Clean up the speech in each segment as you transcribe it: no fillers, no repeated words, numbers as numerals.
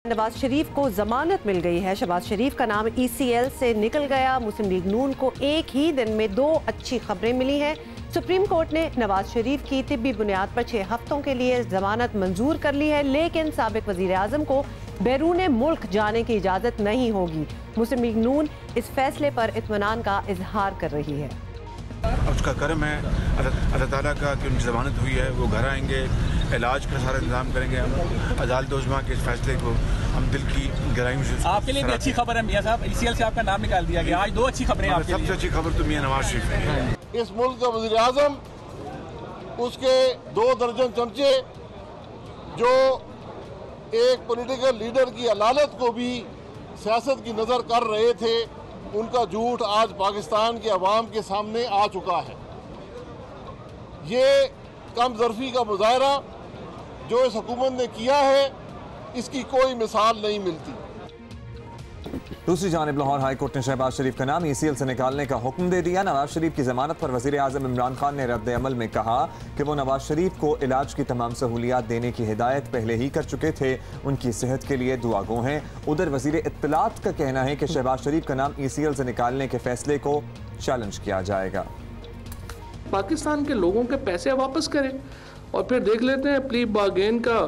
नवाज शरीफ को जमानत मिल गई है। शहबाज शरीफ का नाम ECL से निकल गया। मुस्लिम लीग नून को एक ही दिन में 2 अच्छी खबरें मिली हैं। सुप्रीम कोर्ट ने नवाज शरीफ की तिब्बी बुनियाद पर 6 हफ्तों के लिए जमानत मंजूर कर ली है, लेकिन साबिक वजीर आजम को बैरून मुल्क जाने की इजाजत नहीं होगी। मुस्लिम लीग नून इस फैसले पर इत्मीनान का इजहार कर रही है। उसका करम है अल्लाह ताला का कि उनकी जमानत हुई है, वो घर आएंगे, इलाज का सारा इंतजाम करेंगे। हम अदालत उज़्मा के इस फैसले को हम दिल की गहराई से आपके लिए भी अच्छी खबर है मियां साहब, ECL से आपका नाम निकाल दिया गया। आज 2 अच्छी खबरें आपके लिए। सबसे अच्छी खबर तो मियां नवाज शरीफ है। इस मुल्क का वज़ीर आज़म, उसके 2 दर्जन चमचे जो एक पॉलिटिकल लीडर की अलालत को भी सियासत की नज़र कर रहे थे, उनका झूठ आज पाकिस्तान के अवाम के सामने आ चुका है। ये कमज़र्फ़ी का मुज़ाहरा जो इस हुकूमत ने किया है, इसकी कोई मिसाल नहीं मिलती। दूसरी जानिब लाहौर हाई कोर्ट ने शहबाज शरीफ का नाम ECL से निकालने का हुक्म दे दिया। नवाज शरीफ की जमानत पर वजीर आजम इमरान खान ने रद्द अमल में कहा कि वो नवाज शरीफ को इलाज की तमाम सहूलियात देने की हिदायत पहले ही कर चुके थे, उनकी सेहत के लिए दुआगो हैं। उधर वजीर इत्तलात का कहना है कि शहबाज शरीफ का नाम ECL से निकालने के फैसले को चैलेंज किया जाएगा। पाकिस्तान के लोगों के पैसे वापस करें और फिर देख लेते हैं। प्ली बार्गेन का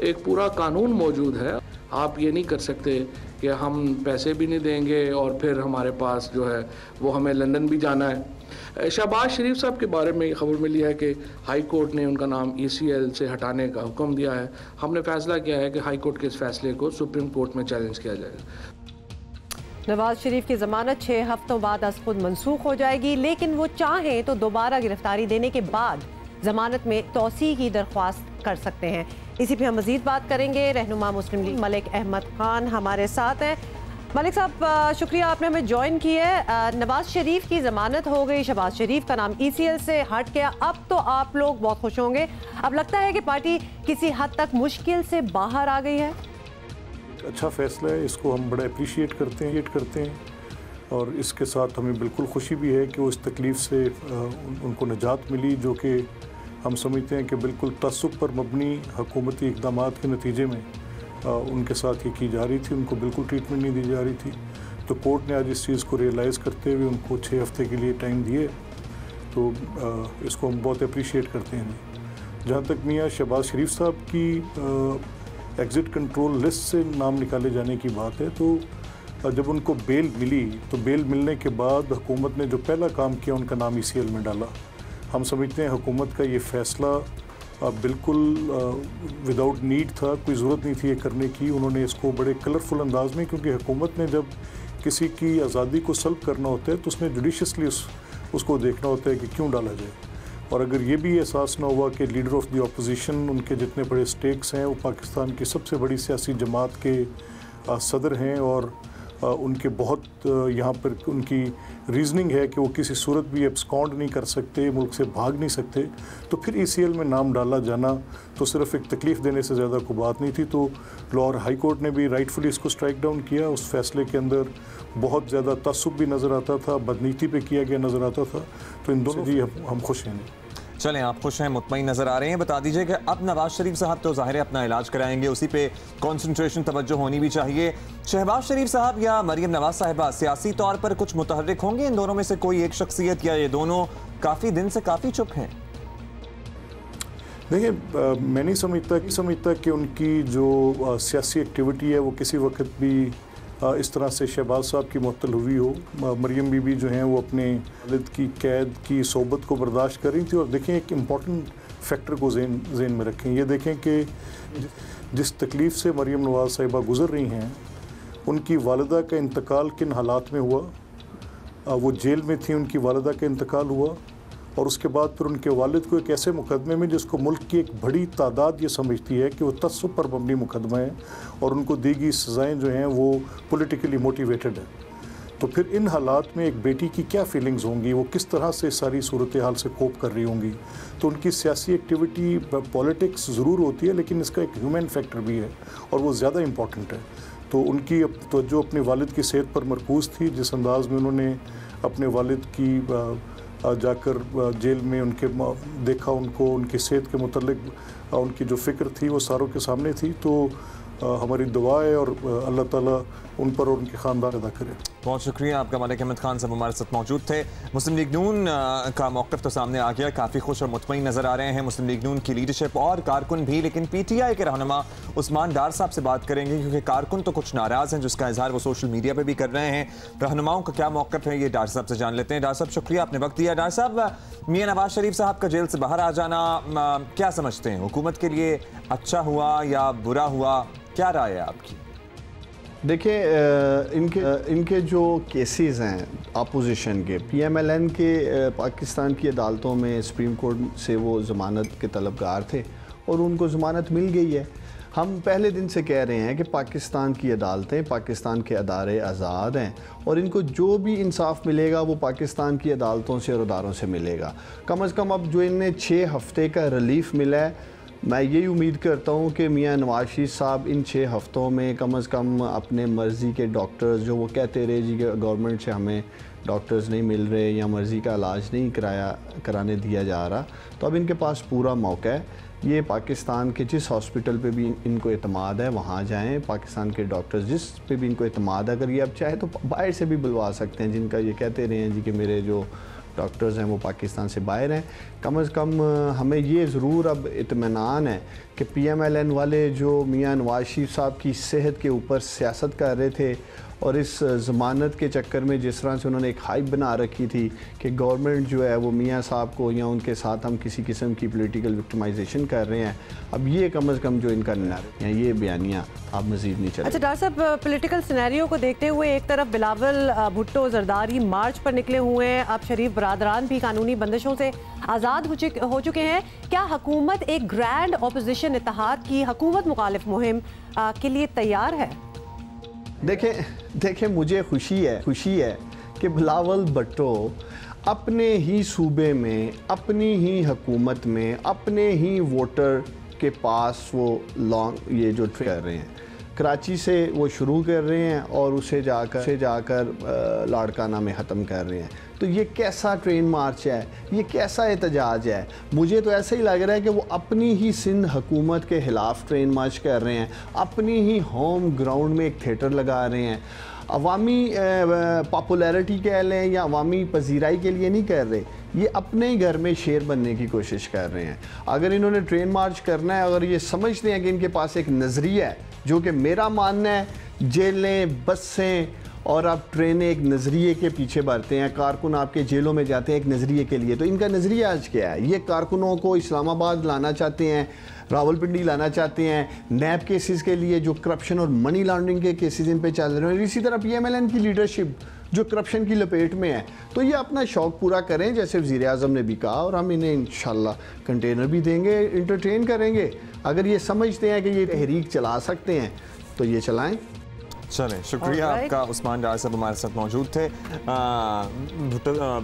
एक पूरा कानून मौजूद है। आप ये नहीं कर सकते कि हम पैसे भी नहीं देंगे और फिर हमारे पास जो है वो हमें लंदन भी जाना है। शहबाज शरीफ साहब के बारे में खबर मिली है कि हाई कोर्ट ने उनका नाम ECL से हटाने का हुक्म दिया है। हमने फैसला किया है कि हाई कोर्ट के इस फैसले को सुप्रीम कोर्ट में चैलेंज किया जाएगा। नवाज शरीफ की जमानत 6 हफ्तों बाद अज खुद मनसूख हो जाएगी, लेकिन वो चाहें तो दोबारा गिरफ्तारी देने के बाद जमानत में तौसी की दरख्वास्त कर सकते हैं। इसी पे हम मजीद बात करेंगे। रहनुमा मुस्लिम लीग मलिक अहमद खान हमारे साथ हैं। मलिक साहब, शुक्रिया आपने हमें ज्वाइन किया है। नवाज शरीफ की जमानत हो गई, शहबाज शरीफ का नाम ECL से हट गया, अब तो आप लोग बहुत खुश होंगे। अब लगता है कि पार्टी किसी हद तक मुश्किल से बाहर आ गई है। अच्छा फैसला है, इसको हम बड़ा अप्रिशिएट करते हैं और इसके साथ हमें बिल्कुल खुशी भी है कि वो इस तकलीफ़ से उनको निजात मिली, जो कि हम समझते हैं कि बिल्कुल तसुब पर मबनी हुकूमती इक़दामात के नतीजे में उनके साथ ये की जा रही थी, उनको बिल्कुल ट्रीटमेंट नहीं दी जा रही थी। तो कोर्ट ने आज इस चीज़ को रियलाइज़ करते हुए उनको 6 हफ्ते के लिए टाइम दिए, तो इसको हम बहुत अप्रिशिएट करते हैं। जहाँ तक मियाँ शहबाज शरीफ साहब की एग्ज़िट कंट्रोल लिस्ट से नाम निकाले जाने की बात है, तो जब उनको बेल मिली तो बेल मिलने के बाद हुकूमत ने जो पहला काम किया, उनका नाम ECL में डाला। हम समझते हैं हुकूमत का ये फ़ैसला बिल्कुल विदाउट नीड था, कोई ज़रूरत नहीं थी ये करने की। उन्होंने इसको बड़े कलरफुल अंदाज में, क्योंकि हुकूमत ने जब किसी की आज़ादी को सल्ब करना होता है तो उसने जुडिशली उसको देखना होता है कि क्यों डाला जाए। और अगर ये भी एहसास ना हुआ कि लीडर ऑफ द अपोजिशन, उनके जितने बड़े स्टेक्स हैं, वो पाकिस्तान की सबसे बड़ी सियासी जमात के सदर हैं और उनके बहुत यहाँ पर उनकी रीज़निंग है कि वो किसी सूरत भी एब्सकॉन्ड नहीं कर सकते, मुल्क से भाग नहीं सकते, तो फिर ECL में नाम डाला जाना तो सिर्फ एक तकलीफ़ देने से ज़्यादा कोई बात नहीं थी। तो लाहौर हाई कोर्ट ने भी राइटफुली इसको स्ट्राइक डाउन किया। उस फैसले के अंदर बहुत ज़्यादा तसुब भी नज़र आता था, बदनीति पे किया गया नज़र आता था। तो इन दोनों जी हम खुश हैं। चलें, आप खुश हैं, मुतमईन नज़र आ रहे हैं। बता दीजिए कि अब नवाज शरीफ साहब तो ज़ाहिर है अपना इलाज कराएंगे, उसी पे कंसंट्रेशन तवज्जो होनी भी चाहिए। शहबाज शरीफ साहब या मरियम नवाज साहिबा सियासी तौर पर कुछ मुतहर्रिक होंगे? इन दोनों में से कोई एक शख्सियत, या ये दोनों काफ़ी दिन से काफ़ी चुप हैं? देखिए, मैं नहीं समझता कि उनकी जो सियासी एक्टिविटी है वो किसी वक्त भी इस तरह से शहबाज साहब की मुअत्तल हुई हो। मरियम बीबी जो हैं वो अपने वालिद की कैद की सोबत को बर्दाश्त कर रही थी। और देखें, एक इम्पॉर्टेंट फैक्टर को ज़हन में रखें, ये देखें कि जिस तकलीफ़ से मरियम नवाज साहिबा गुज़र रही हैं, उनकी वालिदा का इंतकाल किन हालात में हुआ। वो जेल में थी, उनकी वालिदा का इंतकाल हुआ और उसके बाद फिर उनके वालिद को एक ऐसे मुकदमे में जिसको मुल्क की एक बड़ी तादाद ये समझती है कि वो तसुब पर मबनी मुकदमा है और उनको दी गई सज़ाएँ जो हैं वो पॉलिटिकली मोटिवेटेड है। तो फिर इन हालात में एक बेटी की क्या फीलिंग्स होंगी, वो किस तरह से सारी सूरत हाल से कोप कर रही होंगी। तो उनकी सियासी एक्टिविटी, पॉलिटिक्स ज़रूर होती है, लेकिन इसका एक ह्यूमन फैक्टर भी है और वो ज़्यादा इम्पॉर्टेंट है। तो उनकी तवज्जो अपने वालिद की सेहत पर मरकूज़ थी। जिस अंदाज़ में उन्होंने अपने वालिद की जाकर जेल में उनके देखा, उनको उनकी सेहत के मुतल्लिक उनकी जो फ़िक्र थी वो सारों के सामने थी। तो हमारी दुआ है और अल्लाह ताला उन पर और उनके ख़ानदान अदा करे। बहुत शुक्रिया आपका। मलिक अहमद खान साहब हमारे साथ मौजूद थे। मुस्लिम लीग नून का मौक़िफ़ तो सामने आ गया, काफ़ी खुश और मुतमईन नज़र आ रहे हैं मुस्लिम लीग नून की लीडरशिप और कारकुन भी, लेकिन PTI के रहनुमा उस्मान डार साहब से बात करेंगे क्योंकि कारकुन तो कुछ नाराज़ हैं जिसका इजहार वो सोशल मीडिया पर भी कर रहे हैं। रहनुमाओं का क्या मौक़िफ़ है ये डार साहब से जान लेते हैं। डार साहब शुक्रिया, आपने वक्त दिया। डार साहब, मियां नवाज शरीफ साहब का जेल से बाहर आ जाना क्या समझते हैं, हुकूमत के लिए अच्छा हुआ या बुरा हुआ, क्या राय है आपकी? देखिए, इनके जो केसेस हैं अपोजिशन के, PMLN के पाकिस्तान की अदालतों में सुप्रीम कोर्ट से वो ज़मानत के तलबगार थे और उनको ज़मानत मिल गई है। हम पहले दिन से कह रहे हैं कि पाकिस्तान की अदालतें, पाकिस्तान के अदारे आज़ाद हैं और इनको जो भी इंसाफ मिलेगा वो पाकिस्तान की अदालतों से और अदारों से मिलेगा। कम से कम अब जो इन्हें 6 हफ़्ते का रिलीफ मिला है, मैं यही उम्मीद करता हूँ कि मियां नवाज शरीफ साहब इन 6 हफ़्तों में कम से कम अपने मर्ज़ी के डॉक्टर्स, जो वो कहते रहे जी कि गवर्नमेंट से हमें डॉक्टर्स नहीं मिल रहे या मर्ज़ी का इलाज नहीं कराने दिया जा रहा, तो अब इनके पास पूरा मौका है। ये पाकिस्तान के जिस हॉस्पिटल पे भी इनको एतमाद है वहाँ जाएं। पाकिस्तान के डॉक्टर्स जिस पे भी इनको एतमाद है, अगर ये अब चाहे तो बाहर से भी बुलवा सकते हैं, जिनका ये कहते रहे हैं जी कि मेरे जो डॉक्टर्स हैं वो पाकिस्तान से बाहर हैं। कम से कम हमें ये ज़रूर अब इत्मीनान है कि PMLN वाले जो मियां नवाज शरीफ साहब की सेहत के ऊपर सियासत कर रहे थे और इस ज़मानत के चक्कर में जिस तरह से उन्होंने एक हाइप बना रखी थी कि गवर्नमेंट जो है वो मियां साहब को या उनके साथ हम किसी किस्म की पॉलिटिकल विक्टिमाइजेशन कर रहे हैं, अब ये कम से कम जो इनका या ये बयानियाँ अब मज़ीद नहीं चले। अच्छा डॉक्टर साहब, पॉलिटिकल सिनेरियो को देखते हुए एक तरफ बिलावल भुट्टो जरदारी मार्च पर निकले हुए हैं, अब शरीफ बरादरान भी कानूनी बंदिशों से आज़ाद हो चुके हैं। क्या हुकूमत एक ग्रैंड अपोजिशन इत्तेहाद की हुकूमत मुखालिफ मुहिम के लिए तैयार है? देखें मुझे खुशी है कि बिलावल भुट्टो अपने ही सूबे में, अपनी ही हुकूमत में, अपने ही वोटर के पास वो ये जो कर रहे हैं, कराची से वो शुरू कर रहे हैं और उसे जाकर लाड़काना में ख़त्म कर रहे हैं। तो ये कैसा ट्रेन मार्च है, ये कैसा एहतजाज है? मुझे तो ऐसा ही लग रहा है कि वो अपनी ही सिंध हुकूमत के ख़िलाफ़ ट्रेन मार्च कर रहे हैं, अपनी ही होम ग्राउंड में एक थिएटर लगा रहे हैं। अवामी पॉपुलैरिटी कह लें या अवामी पजीराई के लिए नहीं कर रहे, ये अपने ही घर में शेर बनने की कोशिश कर रहे हैं। अगर इन्होंने ट्रेन मार्च करना है, अगर ये समझते हैं कि इनके पास एक नज़रिया है, जो कि मेरा मानना है जेलें, बसें और आप ट्रेनें एक नज़रिए के पीछे बढ़ते हैं, कारकुन आपके जेलों में जाते हैं एक नज़रिए के लिए, तो इनका नज़रिया आज क्या है? ये कारकुनों को इस्लामाबाद लाना चाहते हैं, रावलपिंडी लाना चाहते हैं, नैब केसेस के लिए जो करप्शन और मनी लॉन्ड्रिंग के केसेस इन पे चल रहे हैं, इसी तरह PMLN की लीडरशिप जो करप्शन की लपेट में है। तो ये अपना शौक़ पूरा करें जैसे वज़ीर आज़म ने भी कहा, और हम इन्हें इंशाल्लाह कंटेनर भी देंगे, इंटरटेन करेंगे। अगर ये समझते हैं कि ये तहरीक चला सकते हैं तो ये चलाएँ। चलें, शुक्रिया आपका। उस्मान डार साहब हमारे साथ मौजूद थे।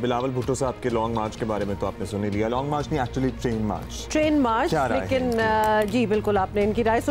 बिलावल भुट्टो साहब के लॉन्ग मार्च के बारे में तो आपने सुन ही लिया। लॉन्ग मार्च नहीं, एक्चुअली ट्रेन मार्च, लेकिन जी बिल्कुल आपने इनकी राय सुनी।